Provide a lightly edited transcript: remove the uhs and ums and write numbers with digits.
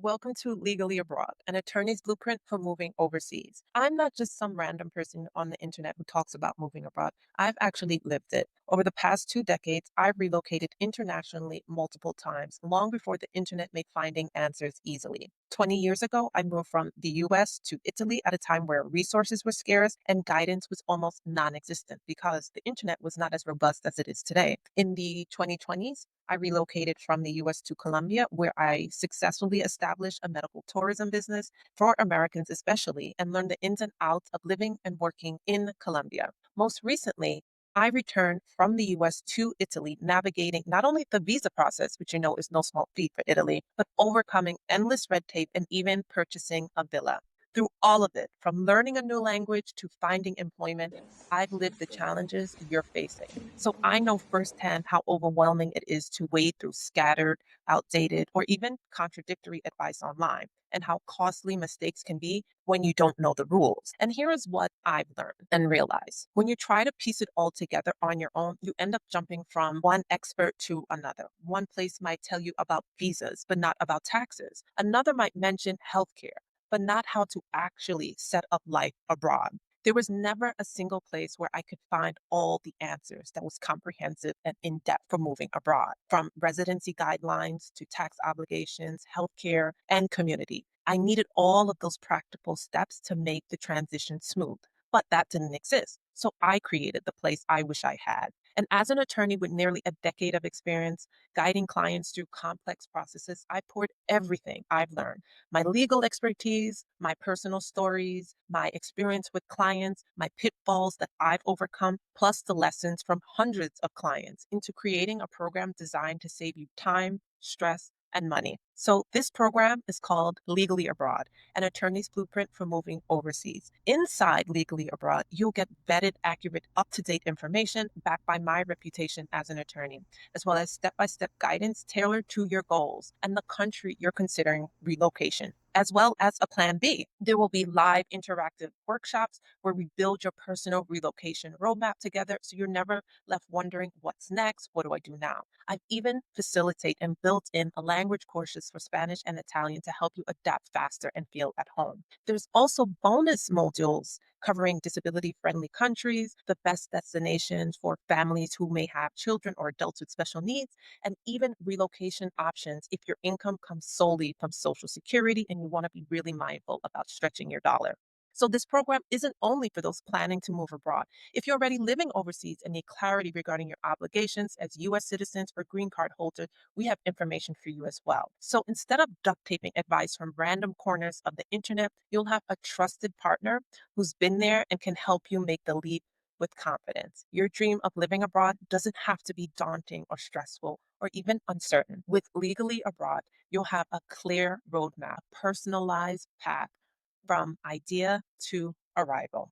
Welcome to Legally Abroad, an attorney's blueprint for moving overseas. I'm not just some random person on the internet who talks about moving abroad. I've actually lived it. Over the past 2 decades, I've relocated internationally multiple times, long before the internet made finding answers easily. 20 years ago, I moved from the US to Italy at a time where resources were scarce and guidance was almost non existent because the internet was not as robust as it is today. In the 2020s, I relocated from the US to Colombia, where I successfully established a medical tourism business for Americans, especially, and learned the ins and outs of living and working in Colombia. Most recently, I returned from the US to Italy, navigating not only the visa process, which you know is no small feat for Italy, but overcoming endless red tape and even purchasing a villa. Through all of it, from learning a new language to finding employment, I've lived the challenges you're facing. So I know firsthand how overwhelming it is to wade through scattered, outdated, or even contradictory advice online, and how costly mistakes can be when you don't know the rules. And here is what I've learned and realized. When you try to piece it all together on your own, you end up jumping from one expert to another. One place might tell you about visas, but not about taxes. Another might mention healthcare, but not how to actually set up life abroad. There was never a single place where I could find all the answers that was comprehensive and in depth for moving abroad, from residency guidelines to tax obligations, healthcare, and community. I needed all of those practical steps to make the transition smooth, but that didn't exist. So I created the place I wish I had. And as an attorney with nearly a decade of experience guiding clients through complex processes, I poured everything I've learned, my legal expertise, my personal stories, my experience with clients, my pitfalls that I've overcome, plus the lessons from hundreds of clients into creating a program designed to save you time, stress, and money. So, this program is called Legally Abroad, an attorney's blueprint for moving overseas. Inside Legally Abroad, you'll get vetted, accurate, up to date information backed by my reputation as an attorney, as well as step by step guidance tailored to your goals and the country you're considering relocation, as well as a plan B. There will be live interactive workshops where we build your personal relocation roadmap together so you're never left wondering what's next, what do I do now? I've even facilitate and built in a language courses for Spanish and Italian to help you adapt faster and feel at home. There's also bonus modules covering disability friendly countries, the best destinations for families who may have children or adults with special needs, and even relocation options if your income comes solely from Social Security and you want to be really mindful about stretching your dollar. So, this program isn't only for those planning to move abroad. If you're already living overseas and need clarity regarding your obligations as US citizens or green card holders, we have information for you as well. So, instead of duct taping advice from random corners of the internet, you'll have a trusted partner who's been there and can help you make the leap with confidence. Your dream of living abroad doesn't have to be daunting or stressful or even uncertain. With Legally Abroad, you'll have a clear roadmap, personalized path from idea to arrival.